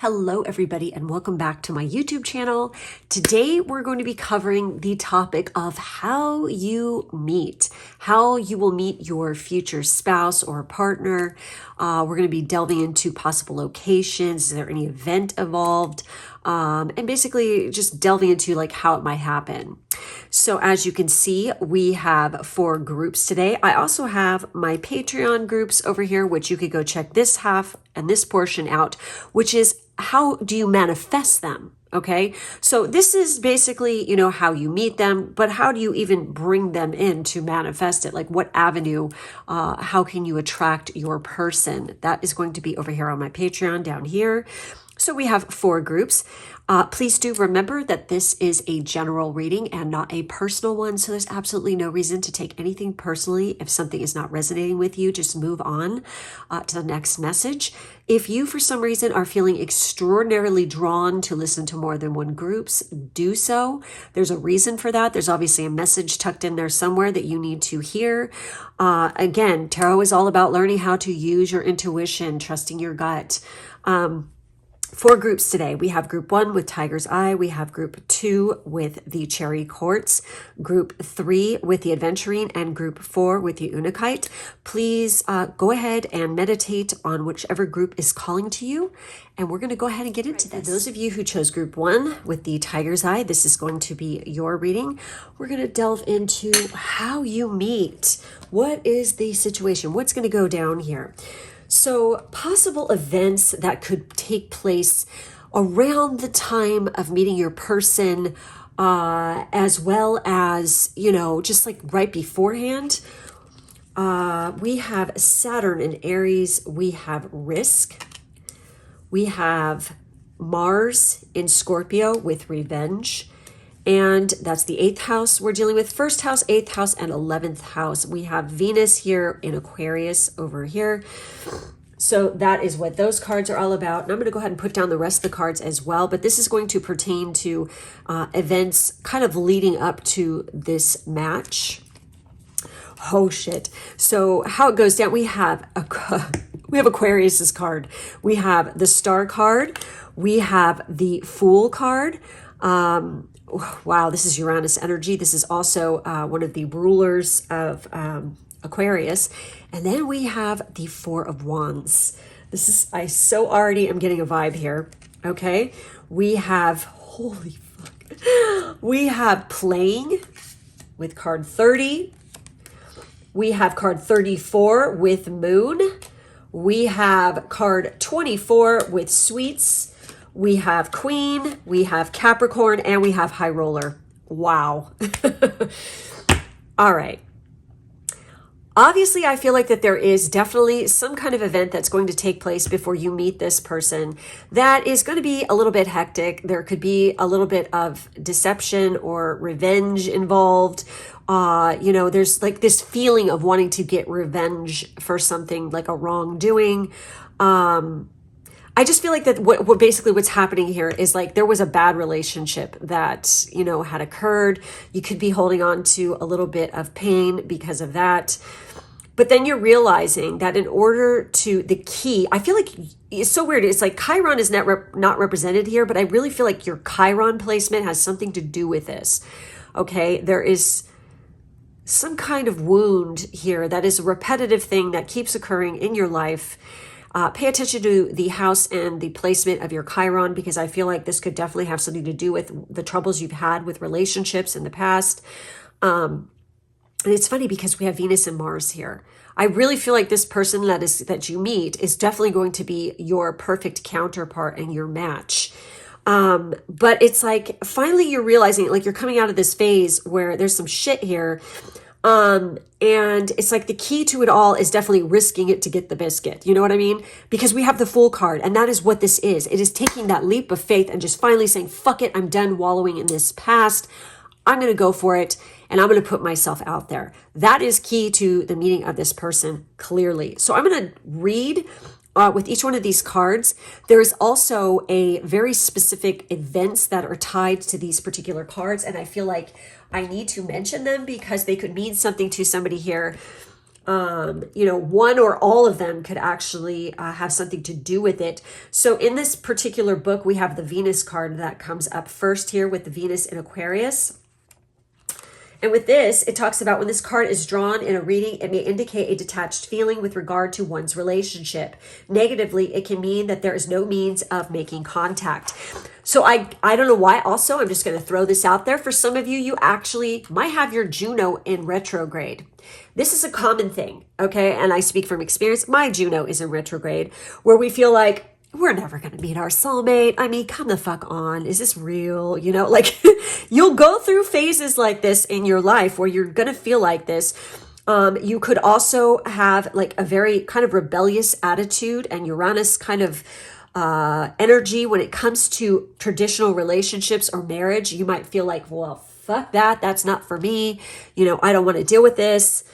Hello everybody and welcome back to my YouTube channel. Today we're going to be covering the topic of how you will meet your future spouse or partner. We're going to be delving into possible locations. Is there any event involved? And basically just delving into like how it might happen. So as you can see, we have 4 groups today. I also have my Patreon groups over here, which you could go check this half and this portion out, which is how do you manifest them? Okay, so this is basically, how you meet them, but how do you even bring them in to manifest it? Like what avenue, how can you attract your person? That is going to be over here on my Patreon down here. So we have 4 groups. Please do remember that this is a general reading and not a personal one. So there's absolutely no reason to take anything personally. If something is not resonating with you, just move on to the next message. If you, for some reason, are feeling extraordinarily drawn to listen to more than one groups, do so. There's a reason for that. There's obviously a message tucked in there somewhere that you need to hear. Again, tarot is all about learning how to use your intuition, trusting your gut. 4 groups today. We have group 1 with Tiger's Eye. We have group 2 with the Cherry Quartz, group 3 with the Aventurine, and group 4 with the Unakite. Please go ahead and meditate on whichever group is calling to you. And we're going to go ahead and get into this. Those of you who chose group 1 with the Tiger's Eye, this is going to be your reading. We're going to delve into how you meet. What is the situation? What's going to go down here? So possible events that could take place around the time of meeting your person, as well as, just like right beforehand. We have Saturn in Aries. We have risk. We have Mars in Scorpio with revenge. And that's the 8th house we're dealing with. 1st house, 8th house, and 11th house. We have Venus here in Aquarius over here. So that is what those cards are all about. And I'm going to go ahead and put down the rest of the cards as well. But this is going to pertain to events kind of leading up to this match. Oh, shit. So how it goes down, we have Aquarius's card. We have the Star card. We have the Fool card. Wow, this is Uranus energy. This is also one of the rulers of Aquarius. And then we have the 4 of Wands. I so already am getting a vibe here. Okay. We have, holy fuck. We have playing with card 30. We have card 34 with moon. We have card 24 with sweets. We have Queen, we have Capricorn, and we have High Roller. Wow. All right. Obviously, I feel like that there is definitely some kind of event that's going to take place before you meet this person that is going to be a little bit hectic. There could be a little bit of deception or revenge involved. There's like this feeling of wanting to get revenge for something like a wrongdoing. I just feel like that what basically what's happening here is like there was a bad relationship that, had occurred. You could be holding on to a little bit of pain because of that. But then you're realizing that in order to the key, I feel like it's so weird. It's like Chiron is not represented here, but I really feel like your Chiron placement has something to do with this. Okay, there is some kind of wound here that is a repetitive thing that keeps occurring in your life. Pay attention to the house and the placement of your Chiron, because I feel like this could definitely have something to do with the troubles you've had with relationships in the past. And it's funny because we have Venus and Mars here. I really feel like this person that you meet is definitely going to be your perfect counterpart and your match. But it's like finally you're realizing, like you're coming out of this phase where there's some shit here. And it's like the key to it all is definitely risking it to get the biscuit. You know what I mean? Because we have the Fool card, and that is what this is. It is taking that leap of faith and just finally saying, fuck it, I'm done wallowing in this past. I'm going to go for it, and I'm going to put myself out there. That is key to the meeting of this person, clearly. So I'm going to read with each one of these cards. There is also a very specific events that are tied to these particular cards, and I feel like I need to mention them because they could mean something to somebody here You know, one or all of them could actually have something to do with it. So in this particular book, we have the Venus card that comes up first here with the Venus in Aquarius. And with this, it talks about when this card is drawn in a reading, it may indicate a detached feeling with regard to one's relationship. Negatively, it can mean that there is no means of making contact. So I don't know why. Also, I'm just going to throw this out there. For some of you, you actually might have your Juno in retrograde. This is a common thing, okay? And I speak from experience. My Juno is in retrograde, where we feel like, we're never going to meet our soulmate. I mean, come the fuck on. Is this real? You know, like you'll go through phases like this in your life where you're going to feel like this. You could also have like a very kind of rebellious attitude and Uranus kind of energy when it comes to traditional relationships or marriage. You might feel like, well, fuck that. That's not for me. You know, I don't want to deal with this.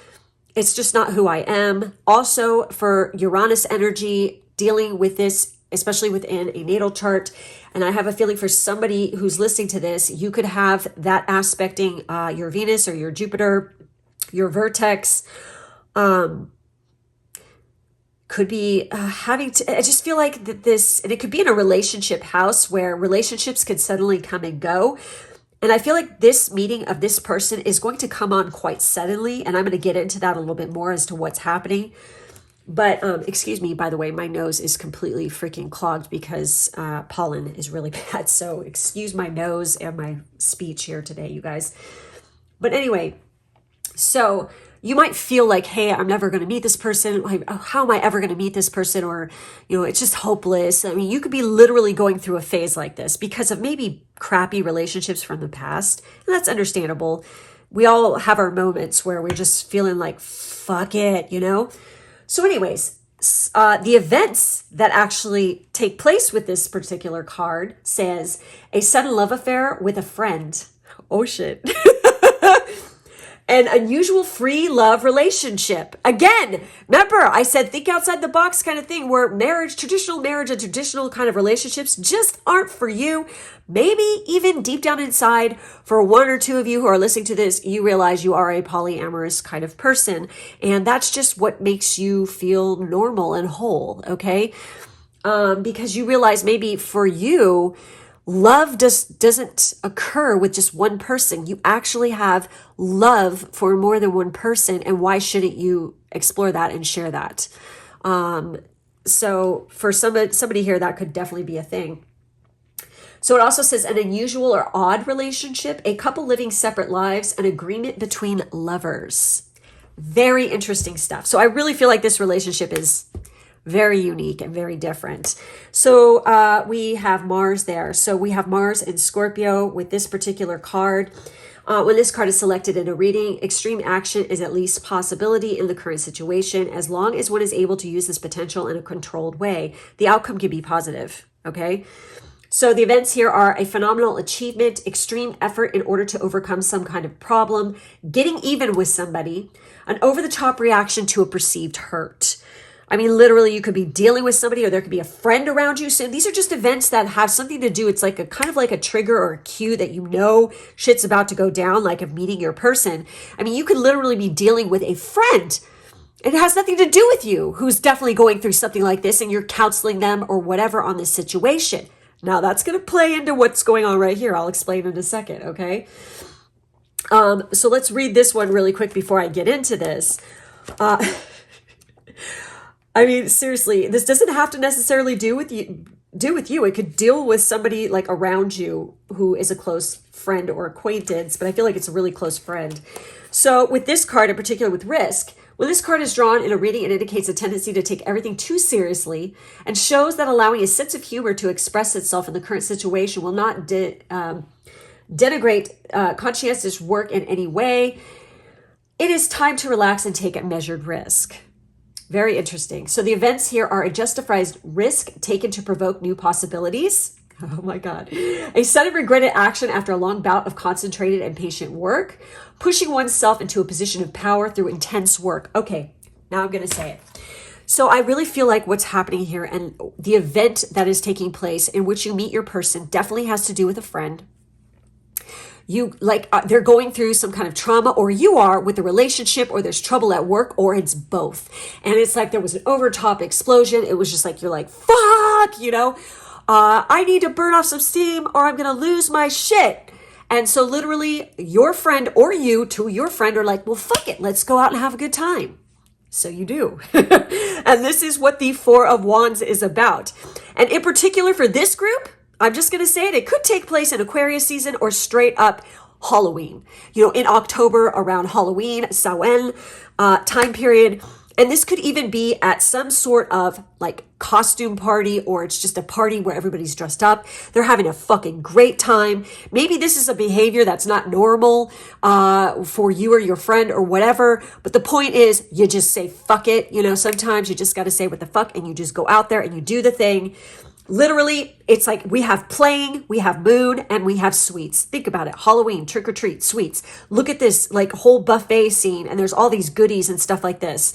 It's just not who I am. Also, for Uranus energy, dealing with this, especially within a natal chart. And I have a feeling for somebody who's listening to this, you could have that aspecting your Venus or your Jupiter, your vertex, could be having to, I just feel like that this, and it could be in a relationship house where relationships could suddenly come and go. And I feel like this meeting of this person is going to come on quite suddenly. And I'm going to get into that a little bit more as to what's happening. But excuse me, by the way, my nose is completely freaking clogged because pollen is really bad. So excuse my nose and my speech here today, you guys. But anyway, so you might feel like, hey, I'm never going to meet this person. Like, oh, how am I ever going to meet this person? Or, you know, it's just hopeless. I mean, you could be literally going through a phase like this because of maybe crappy relationships from the past. And that's understandable. We all have our moments where we're just feeling like, fuck it, you know? So anyways, the events that actually take place with this particular card says a sudden love affair with a friend. Oh shit. An unusual free love relationship. Again, remember I said think outside the box kind of thing where traditional marriage and traditional kind of relationships just aren't for you. Maybe even deep down inside for one or two of you who are listening to this, you realize you are a polyamorous kind of person. And that's just what makes you feel normal and whole, okay? Because you realize maybe for you, love doesn't occur with just one person. You actually have love for more than one person. And why shouldn't you explore that and share that? So for somebody here, that could definitely be a thing. So it also says an unusual or odd relationship, a couple living separate lives, an agreement between lovers. Very interesting stuff. So I really feel like this relationship is very unique and very different. So we have Mars there. So we have Mars in Scorpio with this particular card. When this card is selected in a reading, extreme action is at least possibility in the current situation. As long as one is able to use this potential in a controlled way, the outcome can be positive. Okay. So the events here are a phenomenal achievement, extreme effort in order to overcome some kind of problem, getting even with somebody, an over-the-top reaction to a perceived hurt. I mean, literally, you could be dealing with somebody or there could be a friend around you. So these are just events that have something to do. It's like a kind of like a trigger or a cue that you know shit's about to go down, like of meeting your person. I mean, you could literally be dealing with a friend. It has nothing to do with you who's definitely going through something like this and you're counseling them or whatever on this situation. Now, that's going to play into what's going on right here. I'll explain in a second, okay? So let's read this one really quick before I get into this. I mean, seriously, this doesn't have to necessarily do with you. It could deal with somebody like around you who is a close friend or acquaintance, but I feel like it's a really close friend. So with this card in particular with risk, when this card is drawn in a reading, it indicates a tendency to take everything too seriously and shows that allowing a sense of humor to express itself in the current situation will not denigrate conscientious work in any way. It is time to relax and take a measured risk. Very interesting. So the events here are a justified risk taken to provoke new possibilities. Oh my God. A sudden regretted action after a long bout of concentrated and patient work. Pushing oneself into a position of power through intense work. Okay, now I'm going to say it. So I really feel like what's happening here and the event that is taking place in which you meet your person definitely has to do with a friend. you like they're going through some kind of trauma, or you are with the relationship, or there's trouble at work, or it's both. And it's like there was an overtop explosion. It was just like, you're like, fuck, you know, I need to burn off some steam or I'm going to lose my shit. And so literally your friend or you to your friend are like, well, fuck it. Let's go out and have a good time. So you do. And this is what the Four of Wands is about. And in particular for this group, I'm just going to say it, it could take place in Aquarius season or straight up Halloween, you know, in October around Halloween, Samhain time period. And this could even be at some sort of like costume party, or it's just a party where everybody's dressed up. They're having a fucking great time. Maybe this is a behavior that's not normal for you or your friend or whatever. But the point is, you just say, fuck it. You know, sometimes you just got to say what the fuck, and you just go out there and you do the thing. Literally, it's like we have playing, we have moon, and we have sweets. Think about it. Halloween, trick or treat, sweets. Look at this like whole buffet scene, and there's all these goodies and stuff like this.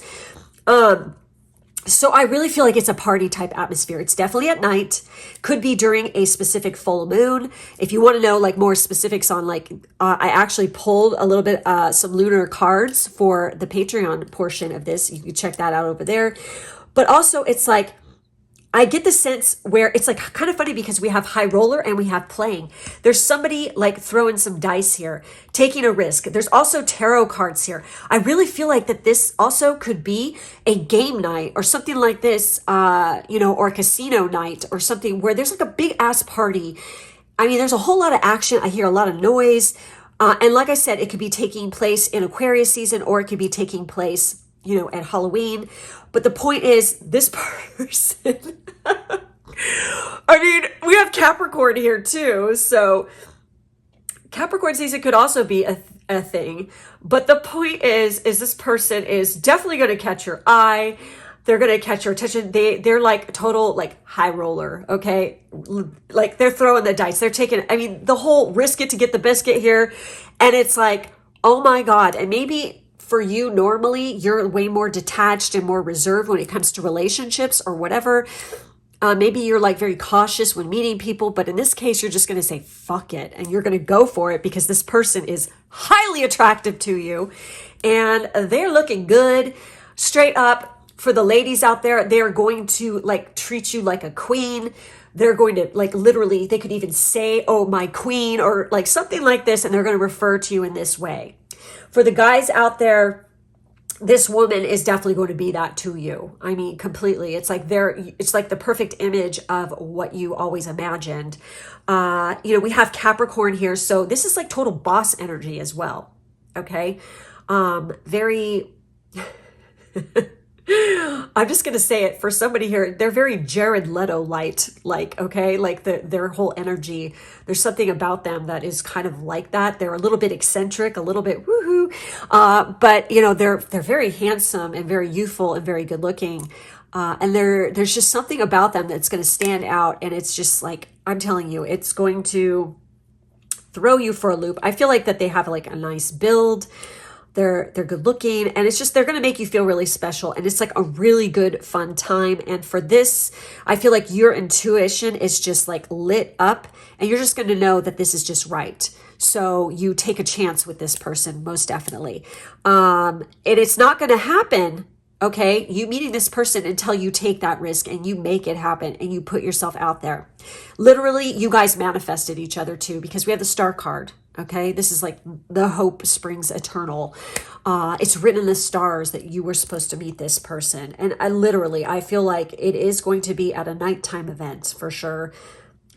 So I really feel like it's a party type atmosphere. It's definitely at night, could be during a specific full moon. If you want to know like more specifics on like, I actually pulled a little bit, some lunar cards for the Patreon portion of this. You can check that out over there. But also it's like, I get the sense where it's like kind of funny because we have high roller and we have playing. There's somebody like throwing some dice here, taking a risk. There's also tarot cards here. I really feel like that this also could be a game night or something like this, you know, or a casino night or something where there's like a big ass party. I mean, there's a whole lot of action. I hear a lot of noise. And like I said, it could be taking place in Aquarius season, or it could be taking place, you know, at Halloween. But the point is, this person, I mean, we have Capricorn here too. So Capricorn season could also be a thing. But the point is this person is definitely going to catch your eye. They're going to catch your attention. They're like total like high roller. Okay. Like they're throwing the dice. They're taking, I mean, the whole risk it to get the biscuit here. And it's like, oh my God. And maybe for you, normally you're way more detached and more reserved when it comes to relationships or whatever. Maybe you're like very cautious when meeting people, but in this case, you're just going to say, fuck it. And you're going to go for it because this person is highly attractive to you and they're looking good. Straight up, for the ladies out there, they're going to like treat you like a queen. They're going to like literally, they could even say, oh, my queen, or like something like this. And they're going to refer to you in this way. For the guys out there, this woman is definitely going to be that to you. I mean, completely. It's like it's like the perfect image of what you always imagined. You know, we have Capricorn here. So this is like total boss energy as well. Okay. Very, I'm just going to say it for somebody here. They're very Jared Leto light, like, okay, like their whole energy. There's something about them that is kind of like that. They're a little bit eccentric, a little bit woohoo. But you know, they're very handsome and very youthful and very good looking. And there's just something about them that's going to stand out. And it's just like, I'm telling you, it's going to throw you for a loop. I feel like that they have like a nice build. They're good looking, and it's just, they're going to make you feel really special. And it's like a really good, fun time. And for this, I feel like your intuition is just like lit up, and you're just going to know that this is just right. So you take a chance with this person, most definitely. And it's not going to happen, okay, you meeting this person, until you take that risk and you make it happen and you put yourself out there. Literally, you guys manifested each other too, because we have the Star card. Okay, this is like the hope springs eternal. It's written in the stars that you were supposed to meet this person. And I feel like it is going to be at a nighttime event for sure,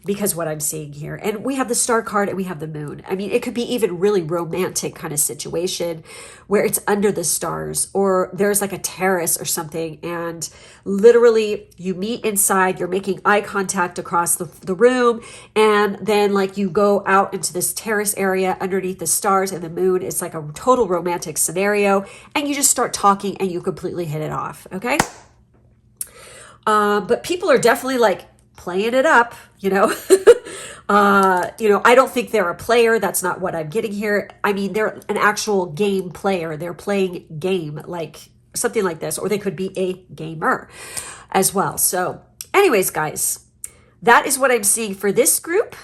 because what I'm seeing here. And we have the Star card and we have the moon. I mean, it could be even really romantic kind of situation where it's under the stars, or there's like a terrace or something. And literally you meet inside, you're making eye contact across the room. And then like you go out into this terrace area underneath the stars and the moon. It's like a total romantic scenario. And you just start talking and you completely hit it off. Okay. But people are definitely like playing it up, you know. You know, I don't think they're a player. That's not what I'm getting here. I mean, they're an actual game player. They're playing game, like something like this, or they could be a gamer as well. So anyways, guys, that is what I'm seeing for this group.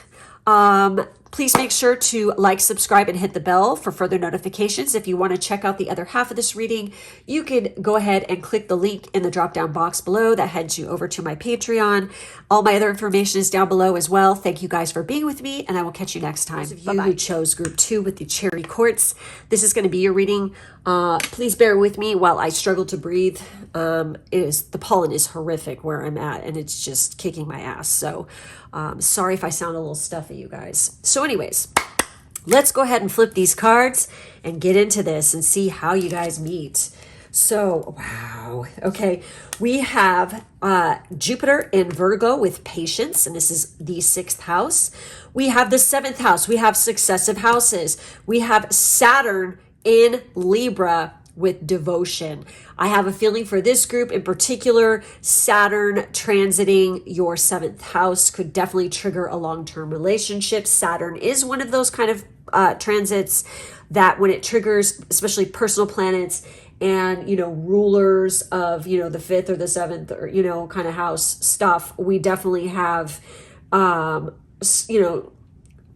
Please make sure to like, subscribe, and hit the bell for further notifications. If you want to check out the other half of this reading, you can go ahead and click the link in the drop-down box below that heads you over to my Patreon. All my other information is down below as well. Thank you guys for being with me, and I will catch you next time. Those of you who chose group 2 with the cherry quartz, this is going to be your reading. Please bear with me while I struggle to breathe. The pollen is horrific where I'm at, and it's just kicking my ass. So sorry if I sound a little stuffy, you guys. So anyways, let's go ahead and flip these cards and get into this and see how you guys meet. So, wow. Okay. We have Jupiter in Virgo with patience, and this is the 6th house. We have the 7th house. We have successive houses. We have Saturn in Libra with devotion. I have a feeling for this group in particular, Saturn transiting your 7th house could definitely trigger a long-term relationship. Saturn is one of those kind of transits that when it triggers, especially personal planets and, rulers of, the 5th or the 7th or, kind of house stuff, we definitely have,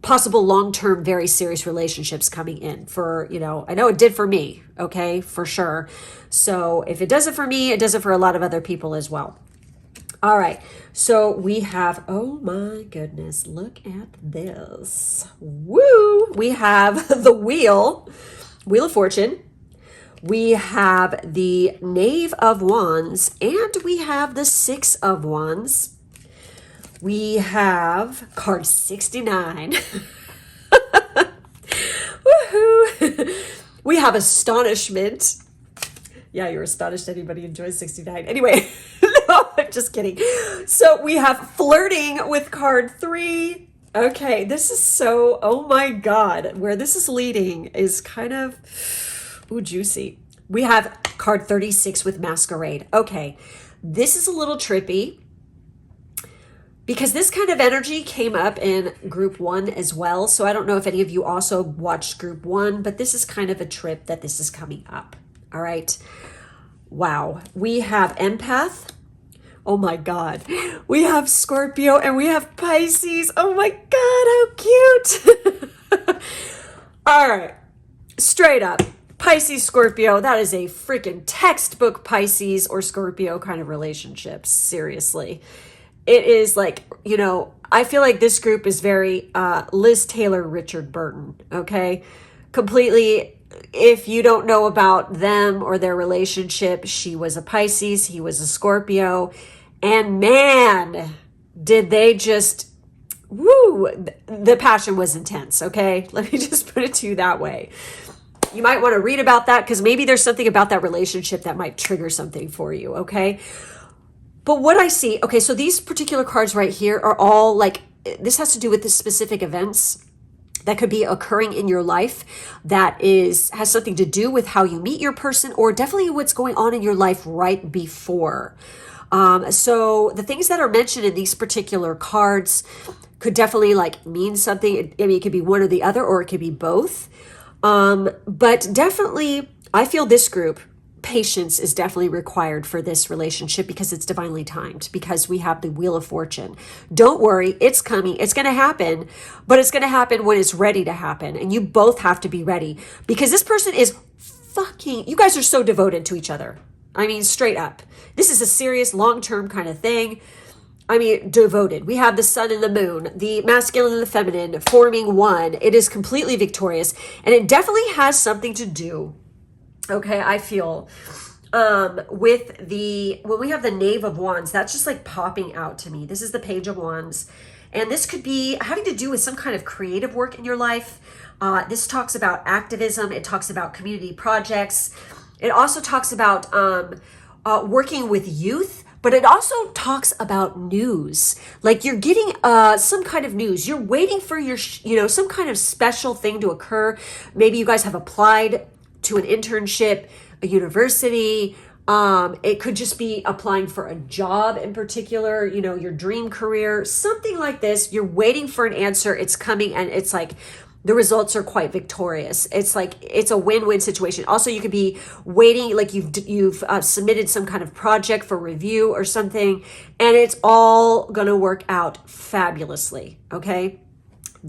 possible long-term, very serious relationships coming in for, I know it did for me, okay, for sure. So if it does it for me, it does it for a lot of other people as well. All right, so we have, oh my goodness, look at this. Woo! We have the Wheel of Fortune. We have the Knave of Wands, and we have the 6 of Wands. We have card 69. Woohoo! We have Astonishment. Yeah, you're astonished anybody enjoys 69. Anyway, no, I'm just kidding. So we have Flirting with card 3. Okay, this is so, oh my God, where this is leading is kind of, juicy. We have card 36 with Masquerade. Okay, this is a little trippy, because this kind of energy came up in group 1 as well. So I don't know if any of you also watched group 1, but this is kind of a trip that this is coming up. All right. Wow. We have Empath. Oh my God. We have Scorpio and we have Pisces. Oh my God, how cute. All right. Straight up. Pisces, Scorpio, that is a freaking textbook Pisces or Scorpio kind of relationships. Seriously. It is like, I feel like this group is very Liz Taylor, Richard Burton, okay? Completely, if you don't know about them or their relationship, she was a Pisces, he was a Scorpio, and man, did they just, the passion was intense, okay? Let me just put it to you that way. You might want to read about that because maybe there's something about that relationship that might trigger something for you, okay? But what I see, okay, so these particular cards right here are all like, this has to do with the specific events that could be occurring in your life that has something to do with how you meet your person, or definitely what's going on in your life right before. So the things that are mentioned in these particular cards could definitely mean something. I mean, it could be one or the other, or it could be both. But definitely, I feel this group, patience is definitely required for this relationship because it's divinely timed, because we have the Wheel of Fortune. Don't worry, it's coming. It's going to happen, but it's going to happen when it's ready to happen. And you both have to be ready, because this person is you guys are so devoted to each other. I mean, straight up. This is a serious long-term kind of thing. I mean, devoted. We have the sun and the moon, the masculine and the feminine forming one. It is completely victorious, and it definitely has something to do, okay, I feel, with when we have the Knave of Wands, that's just popping out to me. This is the Page of Wands, and this could be having to do with some kind of creative work in your life. This talks about activism. It talks about community projects. It also talks about working with youth, but it also talks about news. Like you're getting some kind of news. You're waiting for your, some kind of special thing to occur. Maybe you guys have applied to an internship, a university. It could just be applying for a job in particular, your dream career, something like this. You're waiting for an answer. It's coming, and it's the results are quite victorious. It's a win-win situation. Also, you could be waiting, you've submitted some kind of project for review or something, and it's all going to work out fabulously. Okay.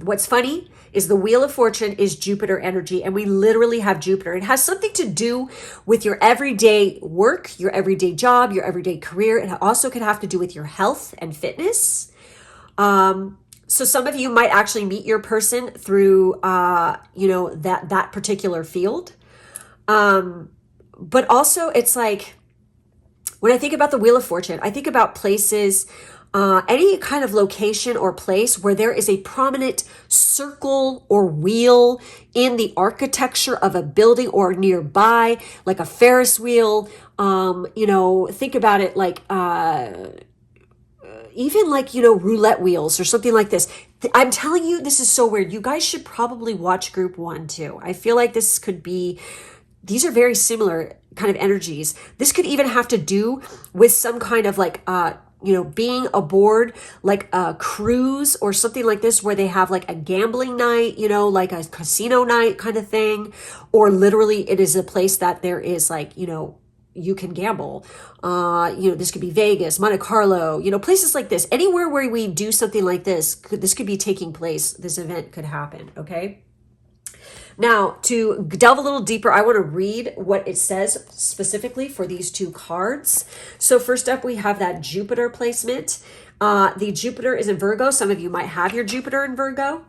What's funny is the Wheel of Fortune is Jupiter energy, and we literally have Jupiter. It has something to do with your everyday work, your everyday job, your everyday career. It also could have to do with your health and fitness. So some of you might actually meet your person through, that particular field. But also it's like, when I think about the Wheel of Fortune, I think about places, any kind of location or place where there is a prominent circle or wheel in the architecture of a building or nearby, like a Ferris wheel. Think about it like, even like, roulette wheels or something like this. I'm telling you, this is so weird. You guys should probably watch group 1 too. I feel like these are very similar kind of energies. This could even have to do with some kind of like, being aboard like a cruise or something like this, where they have like a gambling night, like a casino night kind of thing. Or literally it is a place that there is like, you can gamble. This could be Vegas, Monte Carlo, places like this. Anywhere where we do something like this, this could be taking place. This event could happen, okay? Now, to delve a little deeper, I want to read what it says specifically for these 2 cards. So first up, we have that Jupiter placement. The Jupiter is in Virgo. Some of you might have your Jupiter in Virgo.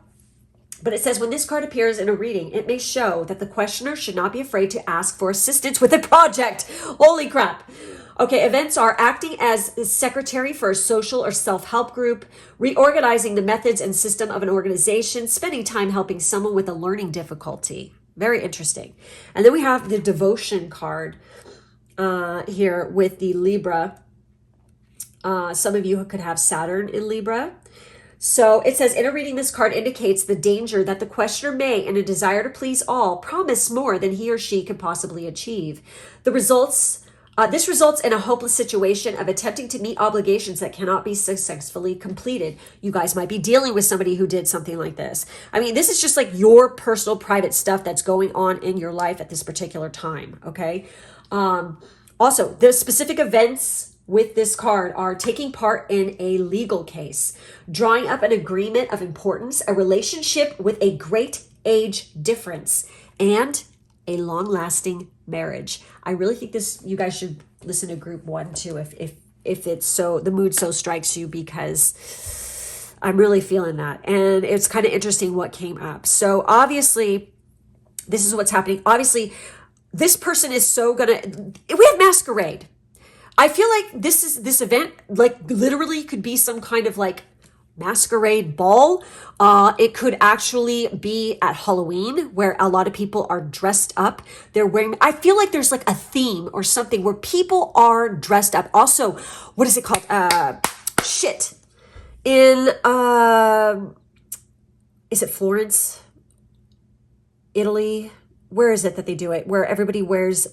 But it says, when this card appears in a reading, it may show that the questioner should not be afraid to ask for assistance with a project. Holy crap. Okay, events are acting as secretary for a social or self-help group, reorganizing the methods and system of an organization, spending time helping someone with a learning difficulty. Very interesting. And then we have the devotion card here with the Libra. Some of you could have Saturn in Libra. So it says, in a reading, this card indicates the danger that the questioner may, in a desire to please all, promise more than he or she could possibly achieve. This results in a hopeless situation of attempting to meet obligations that cannot be successfully completed. You guys might be dealing with somebody who did something like this. I mean, this is just like your personal private stuff that's going on in your life at this particular time, okay? Also, the specific events with this card are taking part in a legal case, drawing up an agreement of importance, a relationship with a great age difference, and a long-lasting marriage. I really think you guys should listen to group 1 too, if it's so, the mood so strikes you, because I'm really feeling that. And it's kind of interesting what came up. So obviously, this is what's happening. Obviously, this person is we have masquerade. I feel like this event, like literally could be some kind of like masquerade ball. It could actually be at Halloween, where a lot of people are dressed up. I feel like there's like a theme or something where people are dressed up. Also, what is it called? Is it Florence, Italy? Where is it that they do it? Where everybody wears,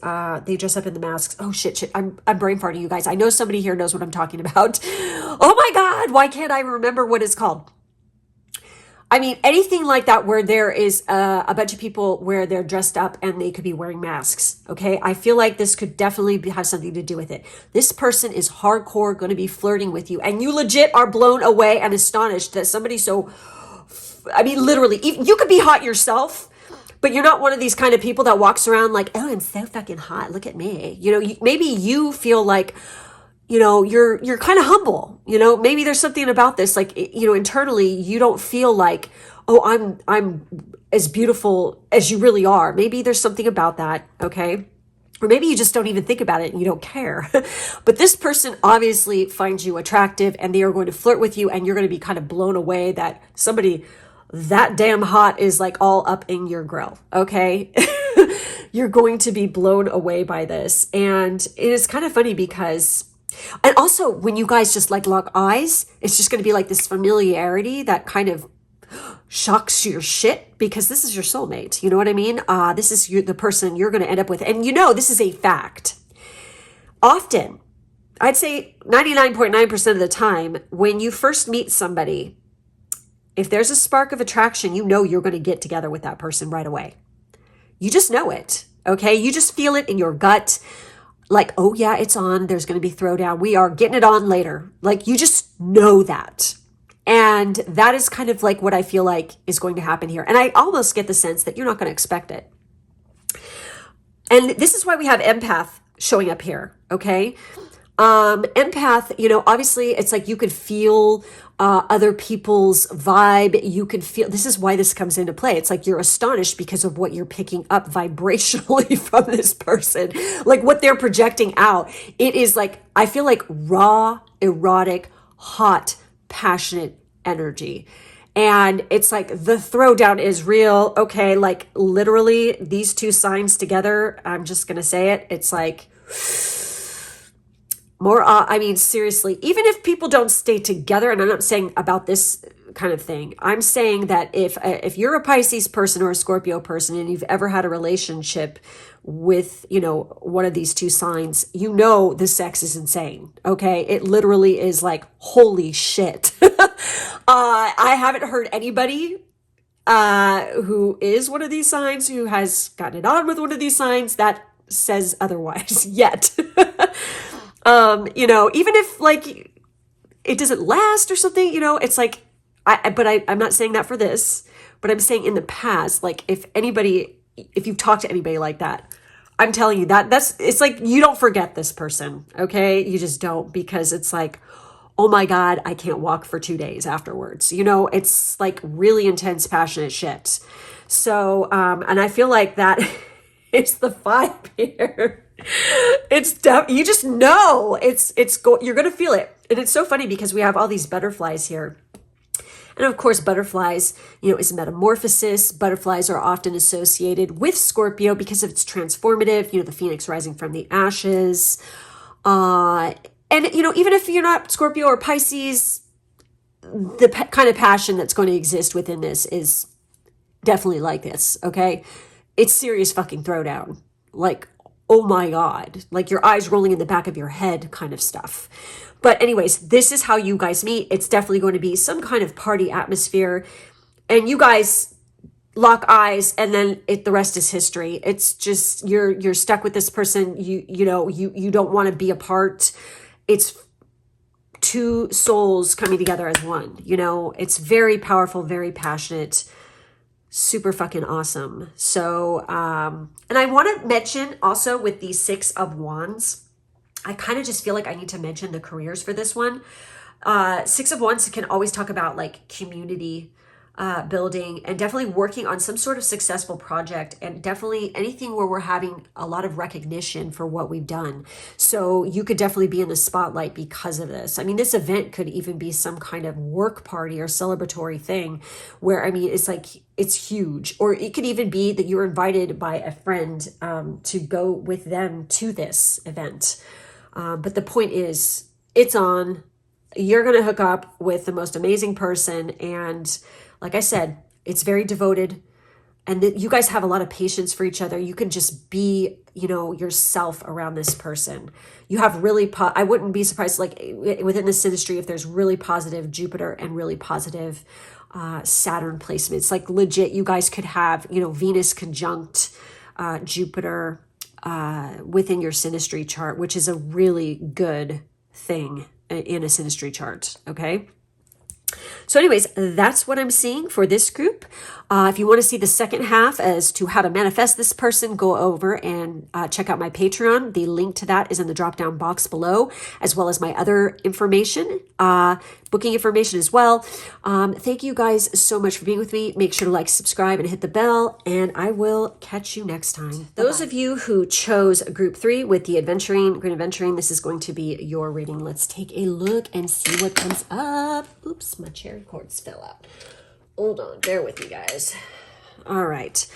they dress up in the masks. Oh, shit. I'm brain farting, you guys. I know somebody here knows what I'm talking about. Oh my God. Why can't I remember what it's called? I mean, anything like that where there is a bunch of people where they're dressed up and they could be wearing masks. Okay. I feel like this could definitely have something to do with it. This person is hardcore going to be flirting with you, and you legit are blown away and astonished that somebody literally, you could be hot yourself, but you're not one of these kind of people that walks around like, oh, I'm so fucking hot. Look at me. Maybe you feel like, you're kind of humble. Maybe there's something about this, like, internally you don't feel like, oh, I'm as beautiful as you really are. Maybe there's something about that. Okay. Or maybe you just don't even think about it and you don't care. But this person obviously finds you attractive, and they are going to flirt with you, and you're going to be kind of blown away that somebody that damn hot is like all up in your grill. Okay. You're going to be blown away by this. And it is kind of funny because, and also when you guys just like lock eyes, it's just going to be like this familiarity that kind of shocks your shit, because this is your soulmate. You know what I mean? This is the person you're going to end up with. And this is a fact. Often, I'd say 99.9% of the time, when you first meet somebody, if there's a spark of attraction, you're going to get together with that person right away. You just know it, okay? You just feel it in your gut. Like, oh yeah, it's on. There's going to be throwdown. We are getting it on later. Like, you just know that. And that is kind of like what I feel like is going to happen here. And I almost get the sense that you're not going to expect it. And this is why we have empath showing up here, okay? Empath, you know, obviously it's like you could feel other people's vibe. You could feel, this is why this comes into play. It's like you're astonished because of what you're picking up vibrationally from this person, like what they're projecting out. It is like, I feel like raw, erotic, hot, passionate energy. And it's like the throwdown is real. Okay, like literally these two signs together, I'm just going to say it. It's like more, I mean, seriously, even if people don't stay together, and I'm not saying about this kind of thing, I'm saying that if you're a Pisces person or a Scorpio person and you've ever had a relationship with, you know, one of these two signs, you know, the sex is insane. Okay. It literally is like, holy shit. I haven't heard anybody who is one of these signs, who has gotten it on with one of these signs, that says otherwise yet. You know, even if like it doesn't last or something, you know, it's like, I'm not saying that for this, but I'm saying in the past, like if you've talked to anybody like that, I'm telling you it's like, you don't forget this person. Okay. You just don't, because it's like, oh my God, I can't walk for 2 days afterwards. You know, it's like really intense, passionate shit. So, and I feel like that is the vibe here. You just know you're going to feel it. And it's so funny because we have all these butterflies here. And of course, butterflies, you know, is metamorphosis. Butterflies are often associated with Scorpio because of its transformative, you know, the phoenix rising from the ashes. And, you know, even if you're not Scorpio or Pisces, the kind of passion that's going to exist within this is definitely like this, okay? It's serious fucking throwdown. Like, oh my God, like your eyes rolling in the back of your head kind of stuff. But anyways, this is how you guys meet. It's definitely going to be some kind of party atmosphere. And you guys lock eyes, and then the rest is history. It's just, you're stuck with this person. You know, you don't want to be apart. It's two souls coming together as one, you know. It's very powerful, very passionate, super fucking awesome. So, and I want to mention also with the 6 of Wands, I kind of just feel like I need to mention the careers for this one. 6 of Wands can always talk about like community building, and definitely working on some sort of successful project, and definitely anything where we're having a lot of recognition for what we've done. So you could definitely be in the spotlight because of this. I mean, this event could even be some kind of work party or celebratory thing where, I mean, it's like, it's huge. Or it could even be that you're invited by a friend to go with them to this event. But the point is, it's on. You're going to hook up with the most amazing person. And like I said, it's very devoted, and that you guys have a lot of patience for each other. You can just be, you know, yourself around this person. You have really, I wouldn't be surprised, like within this industry, if there's really positive Jupiter and really positive Saturn placements. Like legit, you guys could have, you know, Venus conjunct Jupiter within your synastry chart, which is a really good thing in a synastry chart. Okay. So anyways, that's what I'm seeing for this group. If you want to see the second half as to how to manifest this person, go over and check out my Patreon. The link to that is in the drop-down box below, as well as my other information, booking information as well. Thank you guys so much for being with me. Make sure to like, subscribe, and hit the bell, and I will catch you next time. Those of you who chose group 3 with the Green Adventuring, this is going to be your reading. Let's take a look and see what comes up. Oops, my cherry cords fell out. Hold on, bear with me, guys. All right.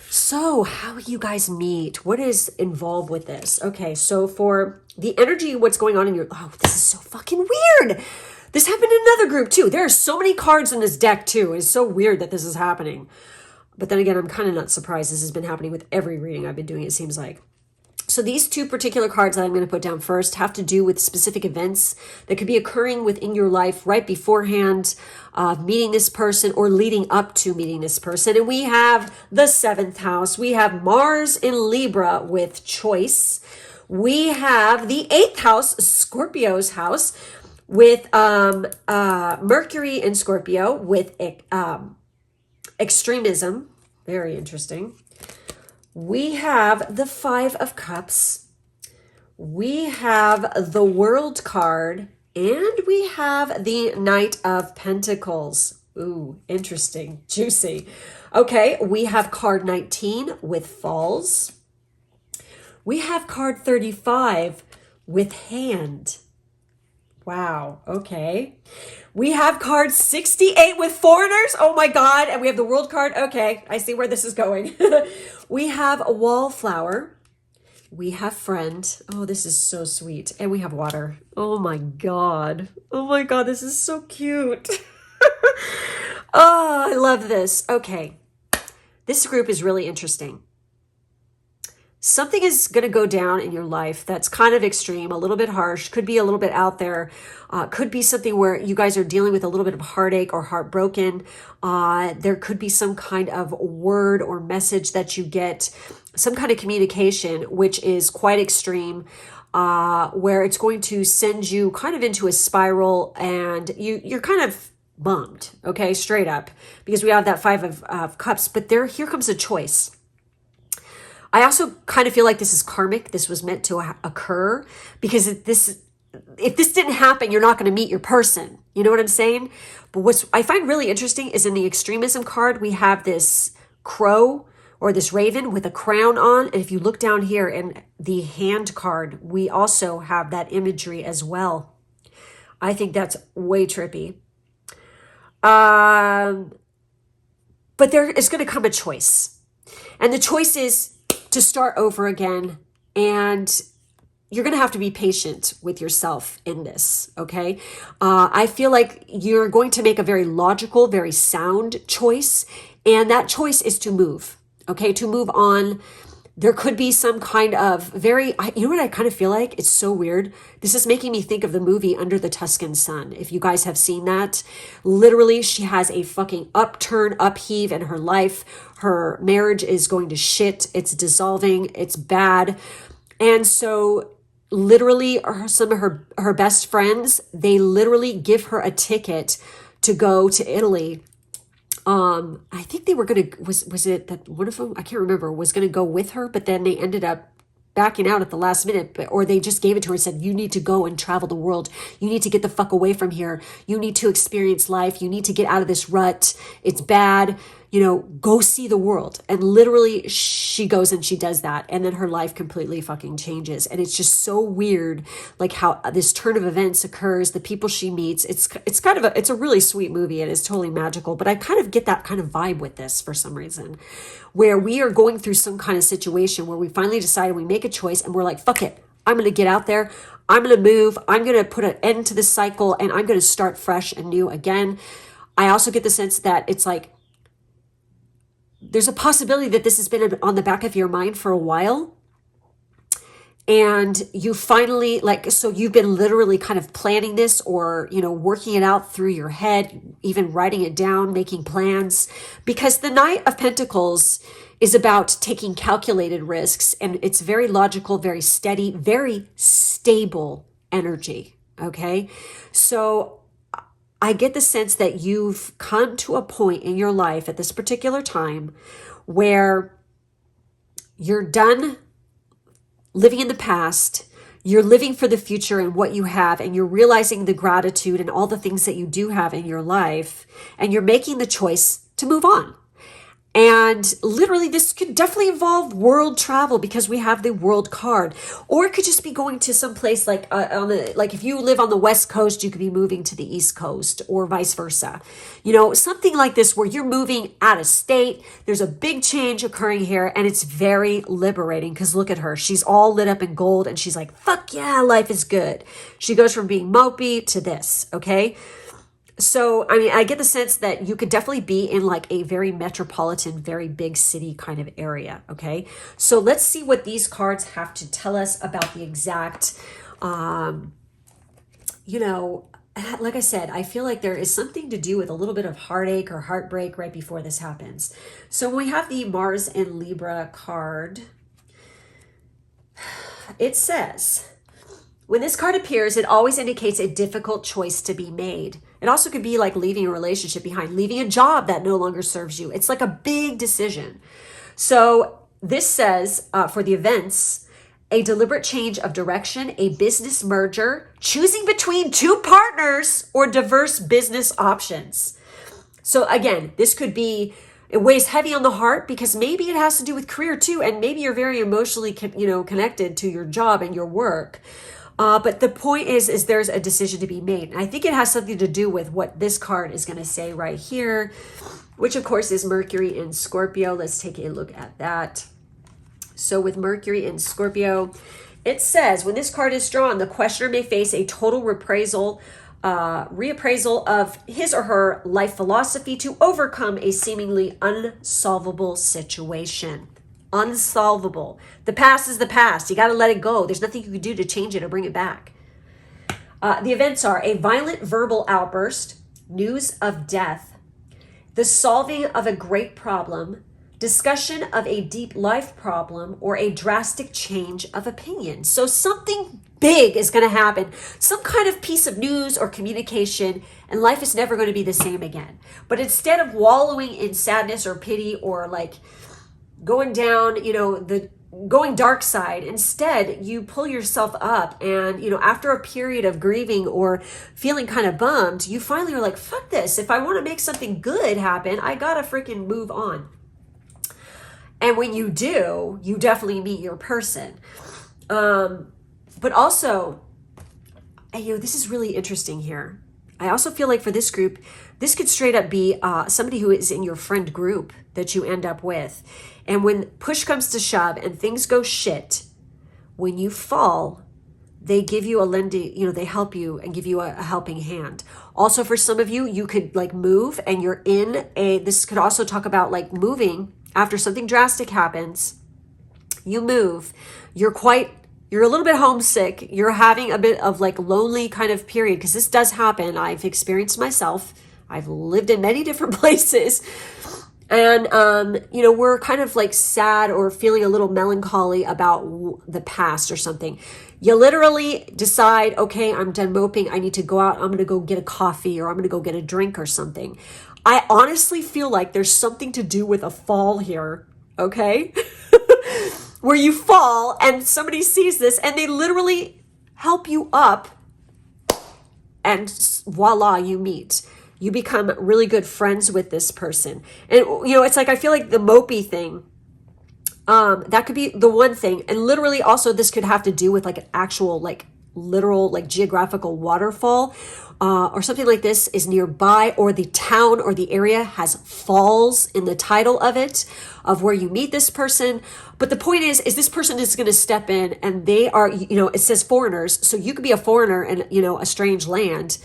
So how you guys meet? What is involved with this? Okay, so for the energy, what's going on in your... Oh, this is so fucking weird. This happened in another group, too. There are so many cards in this deck, too. It's so weird that this is happening. But then again, I'm kind of not surprised. This has been happening with every reading I've been doing, it seems like. So these 2 particular cards that I'm going to put down first have to do with specific events that could be occurring within your life right beforehand of meeting this person or leading up to meeting this person. And we have the 7th house. We have Mars in Libra with choice. We have the 8th house, Scorpio's house, with Mercury in Scorpio with extremism. Very interesting. We have the Five of Cups. We have the World card. And we have the Knight of Pentacles. Ooh, interesting. Juicy. Okay, we have card 19 with Falls. We have card 35 with Hand. Wow, okay. We have card 68 with Foreigners. Oh my God. And we have the World card. Okay, I see where this is going. We have a Wallflower. We have Friend. Oh, this is so sweet. And we have Water. Oh my God. Oh my God, this is so cute. Oh, I love this. Okay. This group is really interesting. Something is going to go down in your life that's kind of extreme, a little bit harsh, could be a little bit out there, could be something where you guys are dealing with a little bit of heartache or heartbroken. There could be some kind of word or message that you get, some kind of communication, which is quite extreme, where it's going to send you kind of into a spiral, and you're kind of bummed, okay, straight up, because we have that Five of Cups. But here comes a choice. I also kind of feel like this is karmic. This was meant to occur, because if this didn't happen, you're not going to meet your person. You know what I'm saying? But what I find really interesting is in the extremism card, we have this crow or this raven with a crown on. And if you look down here in the Hand card, we also have that imagery as well. I think that's way trippy. But there is going to come a choice. And the choice is to start over again. And you're going to have to be patient with yourself in this, okay? I feel like you're going to make a very logical, very sound choice. And that choice is to move, okay? To move on. There could be some kind of you know what I kind of feel like? It's so weird. This is making me think of the movie Under the Tuscan Sun. If you guys have seen that, literally she has a fucking upheave in her life. Her marriage is going to shit. It's dissolving. It's bad. And so literally some of her best friends, they literally give her a ticket to go to Italy. I think they were going to, was it that one of them, I can't remember, was going to go with her, but then they ended up backing out at the last minute, or they just gave it to her and said, you need to go and travel the world. You need to get the fuck away from here. You need to experience life. You need to get out of this rut. It's bad. Go see the world. And literally she goes and she does that. And then her life completely fucking changes. And it's just so weird, like how this turn of events occurs, the people she meets. It's kind of it's a really sweet movie, and it's totally magical. But I kind of get that kind of vibe with this for some reason, where we are going through some kind of situation where we finally decided, we make a choice and we're like, fuck it. I'm going to get out there. I'm going to move. I'm going to put an end to this cycle, and I'm going to start fresh and new again. I also get the sense that it's like, there's a possibility that this has been on the back of your mind for a while. And you finally, so you've been literally kind of planning this, or, working it out through your head, even writing it down, making plans, because the Knight of Pentacles is about taking calculated risks, and it's very logical, very steady, very stable energy. Okay. So I get the sense that you've come to a point in your life at this particular time where you're done living in the past, you're living for the future and what you have, and you're realizing the gratitude and all the things that you do have in your life, and you're making the choice to move on. And literally, this could definitely involve world travel, because we have the World card, or it could just be going to some place like if you live on the West Coast, you could be moving to the East Coast, or vice versa. Something like this where you're moving out of state. There's a big change occurring here, and it's very liberating, because look at her. She's all lit up in gold, and she's like, fuck yeah, life is good. She goes from being mopey to this, okay? So, I get the sense that you could definitely be in like a very metropolitan, very big city kind of area. Okay. So let's see what these cards have to tell us about the exact, like I said, I feel like there is something to do with a little bit of heartache or heartbreak right before this happens. So when we have the Mars and Libra card, it says, When this card appears, it always indicates a difficult choice to be made. It also could be like leaving a relationship behind, leaving a job that no longer serves you. It's like a big decision. So this says for the events, a deliberate change of direction, a business merger, choosing between two partners, or diverse business options. So again, this could be, it weighs heavy on the heart because maybe it has to do with career too, and maybe you're very emotionally, connected to your job and your work. But the point is there's a decision to be made. And I think it has something to do with what this card is going to say right here, which of course is Mercury in Scorpio. Let's take a look at that. So with Mercury in Scorpio, it says, when this card is drawn, the questioner may face a total reappraisal of his or her life philosophy to overcome a seemingly unsolvable situation. Unsolvable. The past is the past. You got to let it go. There's nothing you can do to change it or bring it back. The events are a violent verbal outburst, news of death, the solving of a great problem, discussion of a deep life problem, or a drastic change of opinion. So something big is going to happen, some kind of piece of news or communication, and life is never going to be the same again. But instead of wallowing in sadness or pity or like going down, the going dark side, instead you pull yourself up, and after a period of grieving or feeling kind of bummed, you finally are like, fuck this. If I want to make something good happen, I gotta freaking move on. And when you do, you definitely meet your person. But also, this is really interesting here. I also feel like for this group, this could straight up be somebody who is in your friend group that you end up with. And when push comes to shove and things go shit, when you fall, they give you a lending, they help you and give you a helping hand. Also, for some of you, you could like move and you're this could also talk about like moving after something drastic happens. You move, you're a little bit homesick. You're having a bit of like lonely kind of period, because this does happen. I've experienced myself. I've lived in many different places. And, we're kind of like sad or feeling a little melancholy about the past or something. You literally decide, okay, I'm done moping. I need to go out. I'm going to go get a coffee, or I'm going to go get a drink or something. I honestly feel like there's something to do with a fall here. Okay. Where you fall and somebody sees this and they literally help you up, and voila, you meet. You become really good friends with this person. And, it's like, I feel like the mopey thing, that could be the one thing. And literally also this could have to do with like an actual, like literal, like geographical waterfall, or something like this is nearby, or the town or the area has falls in the title of it, of where you meet this person. But the point is this person is going to step in, and they are, it says foreigners. So you could be a foreigner in, a strange land.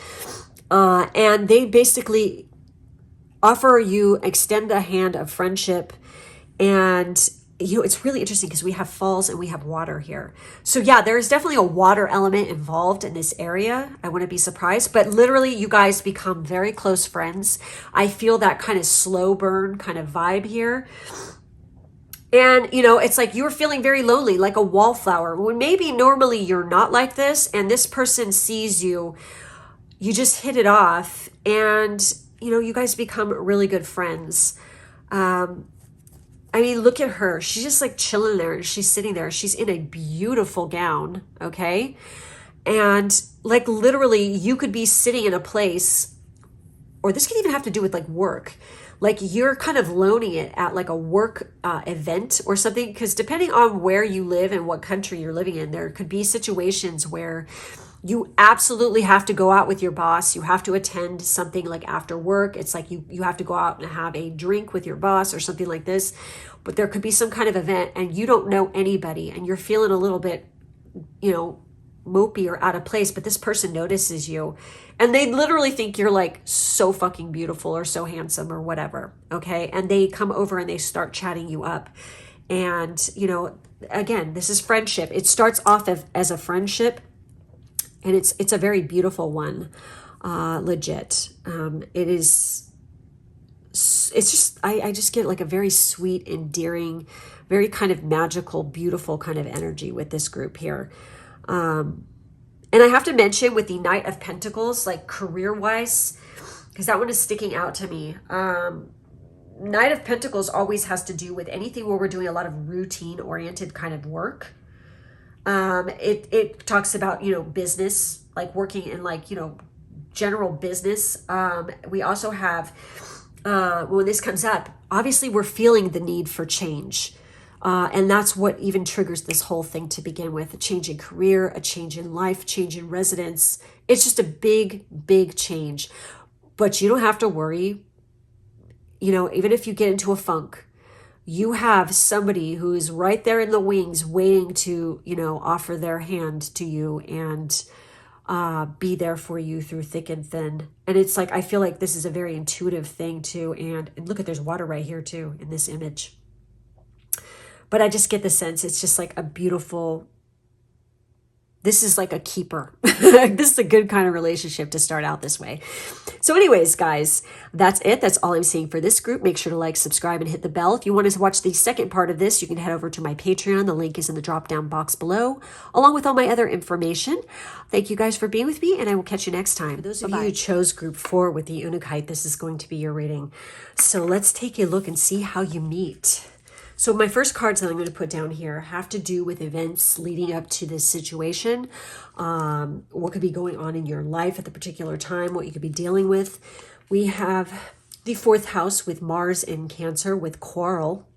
And they basically extend a hand of friendship. And, it's really interesting because we have falls and we have water here. So yeah, there is definitely a water element involved in this area. I wouldn't be surprised, but literally you guys become very close friends. I feel that kind of slow burn kind of vibe here. And, it's like you're feeling very lonely, like a wallflower, when maybe normally you're not like this, and this person sees you, you just hit it off, and, you guys become really good friends. Look at her. She's just like chilling there. She's sitting there. She's in a beautiful gown. Okay. And like literally you could be sitting in a place, or this could even have to do with like work. Like you're kind of loaning it at like a work event or something. Because depending on where you live and what country you're living in, there could be situations where you absolutely have to go out with your boss. You have to attend something like after work. It's like you have to go out and have a drink with your boss or something like this. But there could be some kind of event and you don't know anybody and you're feeling a little bit, mopey or out of place, but this person notices you and they literally think you're like so fucking beautiful or so handsome or whatever. Okay. And they come over and they start chatting you up. And, again, this is friendship. It starts off as a friendship. And it's a very beautiful one, legit. It's just, I just get like a very sweet, endearing, very kind of magical, beautiful kind of energy with this group here. And I have to mention with the Knight of Pentacles, like career-wise, because that one is sticking out to me. Knight of Pentacles always has to do with anything where we're doing a lot of routine-oriented kind of work. It talks about, you know, business, like working in like, you know, general business. We also have, when this comes up, obviously we're feeling the need for change. And that's what even triggers this whole thing to begin with. A change in career, a change in life, change in residence. It's just a big, big change. But you don't have to worry. You know, even if you get into a funk, you have somebody who's right there in the wings waiting to, you know, offer their hand to you and be there for you through thick and thin. And it's like, I feel like this is a very intuitive thing too. And look at, there's water right here too in this image. But I just get the sense it's just like a beautiful, this is like a keeper. This is a good kind of relationship to start out this way. So anyways, guys, that's it. That's all I'm seeing for this group. Make sure to like, subscribe, and hit the bell. If you want to watch the second part of this, you can head over to my Patreon. The link is in the drop-down box below, along with all my other information. Thank you guys for being with me, and I will catch you next time. For those of you who chose group 4 with the Untitled, this is going to be your reading. So let's take a look and see how you meet. So my first cards that I'm going to put down here have to do with events leading up to this situation. What could be going on in your life at the particular time, what you could be dealing with. We have the 4th house with Mars in Cancer with quarrel.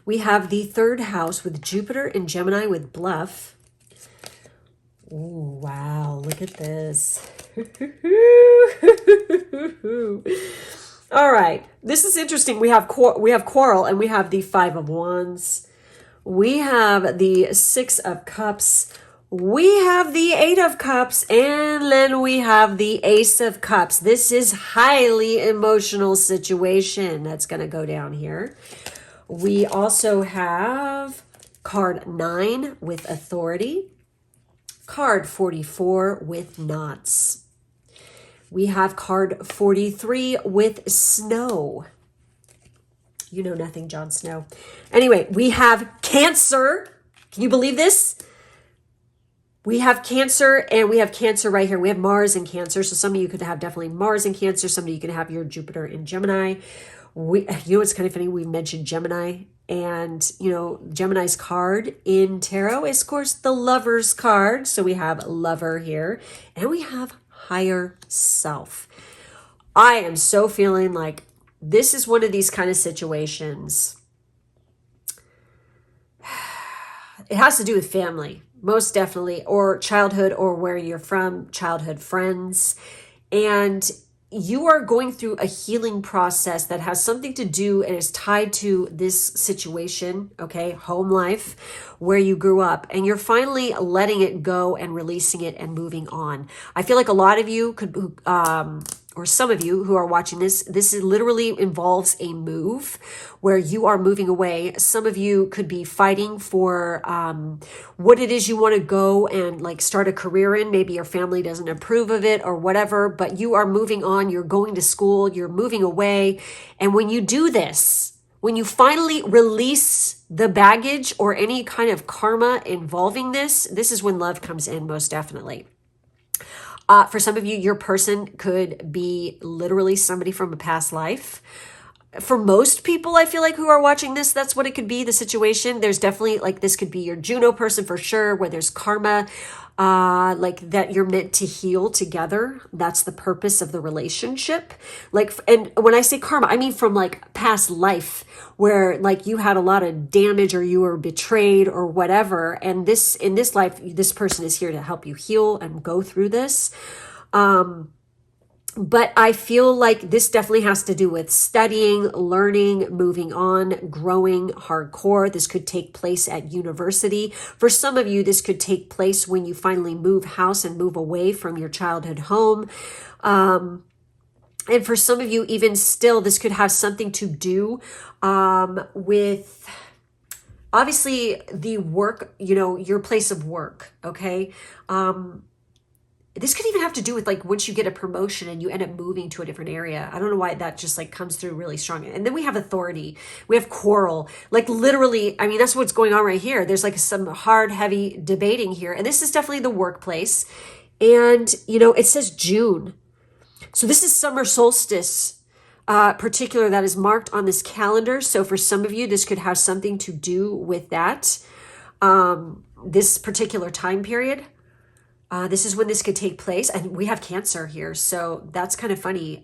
We have the 3rd house with Jupiter in Gemini with bluff. Ooh, wow, look at this. All right, this is interesting. We have quarrel, and we have the 5 of Wands. We have the 6 of Cups. We have the 8 of Cups, and then we have the Ace of Cups. This is highly emotional situation that's going to go down here. We also have card 9 with authority, card 44 with knots. We have card 43 with snow. You know nothing, Jon Snow. Anyway, we have Cancer. Can you believe this? We have Cancer, and we have Cancer right here. We have Mars in Cancer. So some of you could have definitely Mars in Cancer. Some of you can have your Jupiter in Gemini. You know what's kind of funny? We mentioned Gemini. And, you know, Gemini's card in tarot is, of course, the Lover's card. So we have Lover here. And we have Higher Self. I am so feeling like this is one of these kind of situations. It has to do with family, most definitely, or childhood, or where you're from, childhood friends. And you are going through a healing process that has something to do and is tied to this situation, okay, home life, where you grew up, and you're finally letting it go and releasing it and moving on. I feel like a lot of you could, or some of you who are watching this literally involves a move where you are moving away. Some of you could be fighting for what it is you want to go and like start a career in. Maybe your family doesn't approve of it or whatever, but you are moving on. You're going to school. You're moving away. And when you do this, when you finally release the baggage or any kind of karma involving this is when love comes in, most definitely. For some of you, your person could be literally somebody from a past life. For most people, I feel like, who are watching this, that's what it could be, the situation. There's definitely, like, this could be your Juno person for sure, where there's karma, like that you're meant to heal together. That's the purpose of the relationship. Like, and when I say karma, I mean from like past life where like you had a lot of damage or you were betrayed or whatever. And this, in this life, this person is here to help you heal and go through this. But I feel like this definitely has to do with studying, learning, moving on, growing hardcore. This could take place at university. For some of you, this could take place when you finally move house and move away from your childhood home. And for some of you, even still, this could have something to do with obviously the work, you know, your place of work, okay? this could even have to do with like once you get a promotion and you end up moving to a different area. I don't know why that just like comes through really strong. And then we have authority. We have quarrel. Like literally, I mean, that's what's going on right here. There's like some hard, heavy debating here. And this is definitely the workplace. And, you know, it says June. So this is summer solstice, particular that is marked on this calendar. So for some of you, this could have something to do with that. This particular time period. This is when this could take place. And we have Cancer here. So that's kind of funny.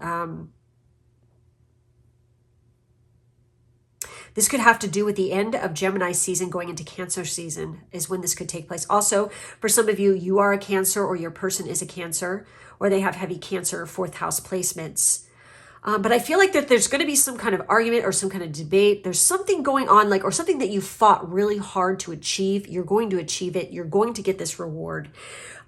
This could have to do with the end of Gemini season going into Cancer season is when this could take place. Also, for some of you, you are a Cancer or your person is a Cancer or they have heavy Cancer or fourth house placements. But I feel like that there's going to be some kind of argument or some kind of debate. There's something going on, like, or something that you fought really hard to achieve. You're going to achieve it. You're going to get this reward.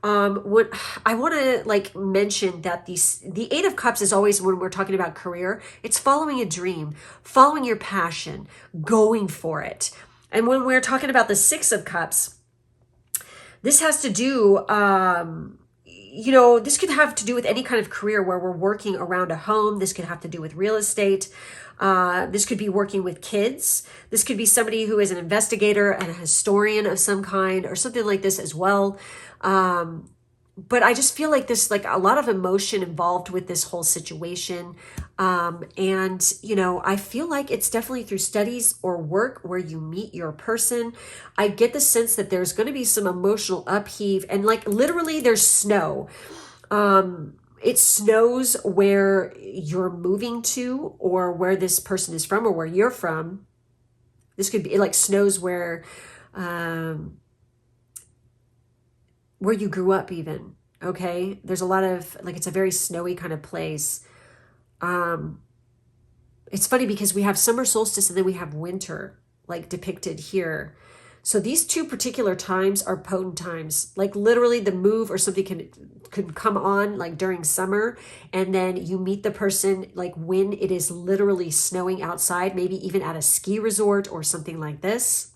What I want to like mention that the Eight of Cups is always, when we're talking about career, it's following a dream, following your passion, going for it. And when we're talking about the Six of Cups, this has to do, you know, this could have to do with any kind of career where we're working around a home. This could have to do with real estate. This could be working with kids. This could be somebody who is an investigator and a historian of some kind or something like this as well. But I just feel like there's like a lot of emotion involved with this whole situation. And, you know, I feel like it's definitely through studies or work where you meet your person. I get the sense that there's going to be some emotional upheave and like literally there's snow. It snows where you're moving to or where this person is from or where you're from. This could be like snows where you grew up even, okay? There's a lot of, like, it's a very snowy kind of place. It's funny because we have summer solstice and then we have winter, like depicted here. So these two particular times are potent times. Like literally the move or something could come on like during summer and then you meet the person like when it is literally snowing outside, maybe even at a ski resort or something like this.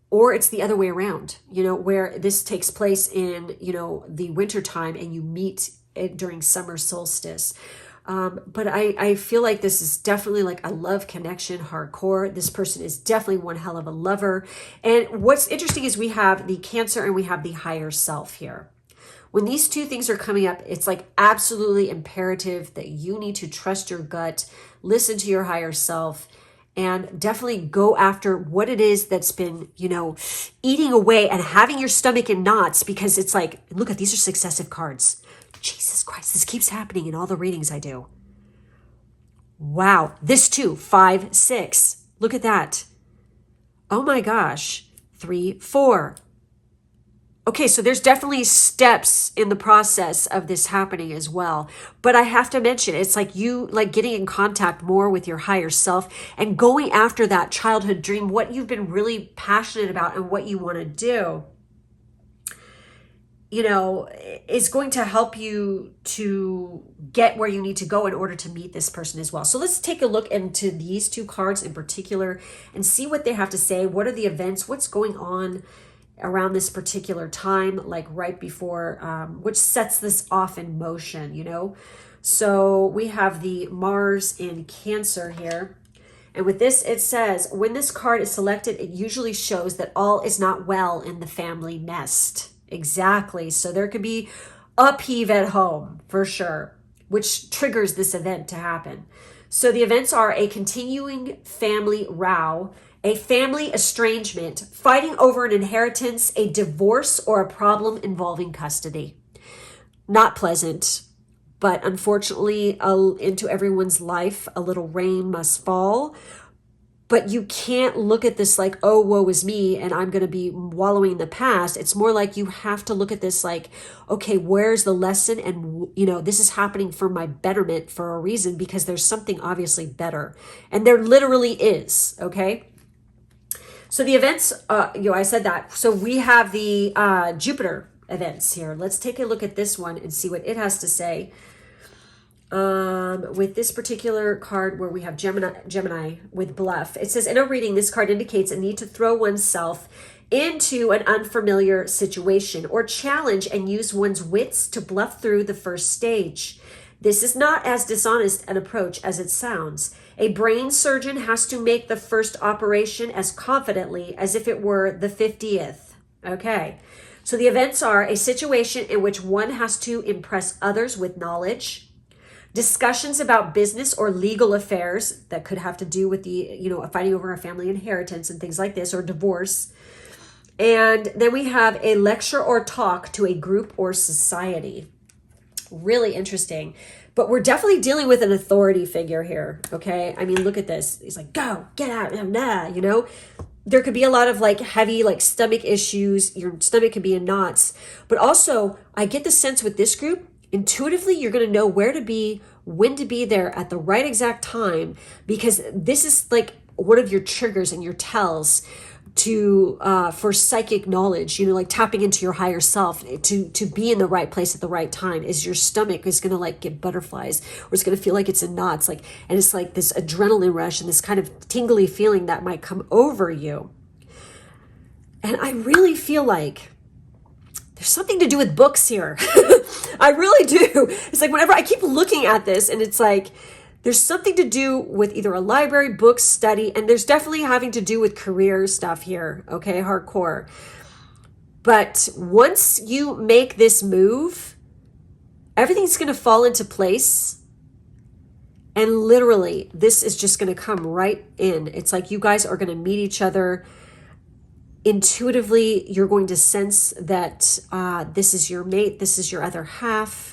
Or it's the other way around, you know, where this takes place in, you know, the winter time and you meet it during summer solstice. But I feel like this is definitely like a love connection, hardcore. This person is definitely one hell of a lover. And what's interesting is we have the Cancer and we have the higher self here. When these two things are coming up, it's like absolutely imperative that you need to trust your gut, listen to your higher self, and definitely go after what it is that's been, you know, eating away and having your stomach in knots, because it's like, look at, these are successive cards. Jesus Christ, this keeps happening in all the readings I do. Wow, this too, 5, 6. Look at that. Oh my gosh, 3, 4. Okay, so there's definitely steps in the process of this happening as well. But I have to mention, it's like you like getting in contact more with your higher self and going after that childhood dream, what you've been really passionate about and what you want to do, you know, is going to help you to get where you need to go in order to meet this person as well. So let's take a look into these two cards in particular and see what they have to say. What are the events? What's going on around this particular time, like right before, which sets this off in motion, you know? So we have the Mars in Cancer here. And with this, it says, when this card is selected, it usually shows that all is not well in the family nest. Exactly. So there could be upheave at home for sure, which triggers this event to happen. So the events are a continuing family row, a family estrangement, fighting over an inheritance, a divorce, or a problem involving custody. Not pleasant, but unfortunately, into everyone's life, a little rain must fall. But you can't look at this like, oh, woe is me, and I'm going to be wallowing in the past. It's more like you have to look at this like, okay, where's the lesson? And, you know, this is happening for my betterment for a reason, because there's something obviously better. And there literally is, okay? So the events, you know, I said that. So we have the Jupiter events here. Let's take a look at this one and see what it has to say. With this particular card where we have Gemini with bluff, it says, in a reading, this card indicates a need to throw oneself into an unfamiliar situation, or challenge and use one's wits to bluff through the first stage. This is not as dishonest an approach as it sounds. A brain surgeon has to make the first operation as confidently as if it were the 50th. Okay, so the events are a situation in which one has to impress others with knowledge, discussions about business or legal affairs that could have to do with fighting over a family inheritance and things like this, or divorce. And then we have a lecture or talk to a group or society. Really interesting. But we're definitely dealing with an authority figure here, okay? I mean, look at this. He's like, go, get out, nah, There could be a lot of heavy stomach issues. Your stomach could be in knots. But also, I get the sense with this group, intuitively, you're going to know where to be, when to be there at the right exact time, because this is one of your triggers and your tells to for psychic knowledge, tapping into your higher self, to be in the right place at the right time. Is your stomach is going to get butterflies, or it's going to feel like it's in knots, and it's this adrenaline rush and this kind of tingly feeling that might come over you. And I really feel like there's something to do with books here. I really do. It's whenever I keep looking at this, and it's there's something to do with either a library, book, study, and there's definitely having to do with career stuff here, okay, hardcore. But once you make this move, everything's going to fall into place. And literally, this is just going to come right in. It's you guys are going to meet each other. Intuitively, you're going to sense that this is your mate, this is your other half.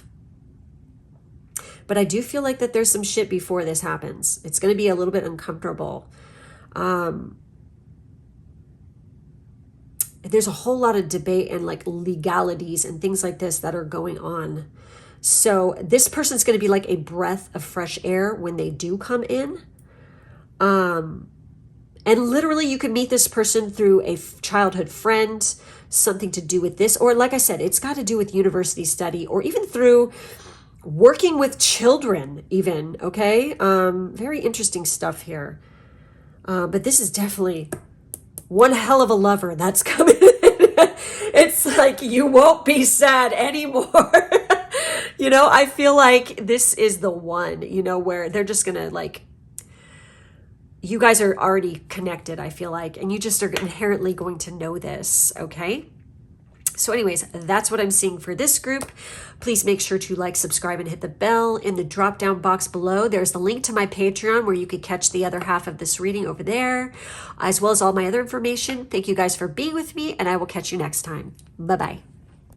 But I do feel that there's some shit before this happens. It's going to be a little bit uncomfortable. There's a whole lot of debate and legalities and things like this that are going on. So this person's going to be like a breath of fresh air when they do come in. And literally you can meet this person through a childhood friend, something to do with this. Or like I said, it's got to do with university study, or even through working with children even, okay? Very interesting stuff here. But this is definitely one hell of a lover that's coming in. It's you won't be sad anymore. I feel this is the one, where they're just going to you guys are already connected, I feel and you just are inherently going to know this, okay? So anyways, that's what I'm seeing for this group. Please make sure to subscribe, and hit the bell. In the drop down box below, there's the link to my Patreon where you could catch the other half of this reading over there, as well as all my other information. Thank you guys for being with me, and I will catch you next time. Bye-bye.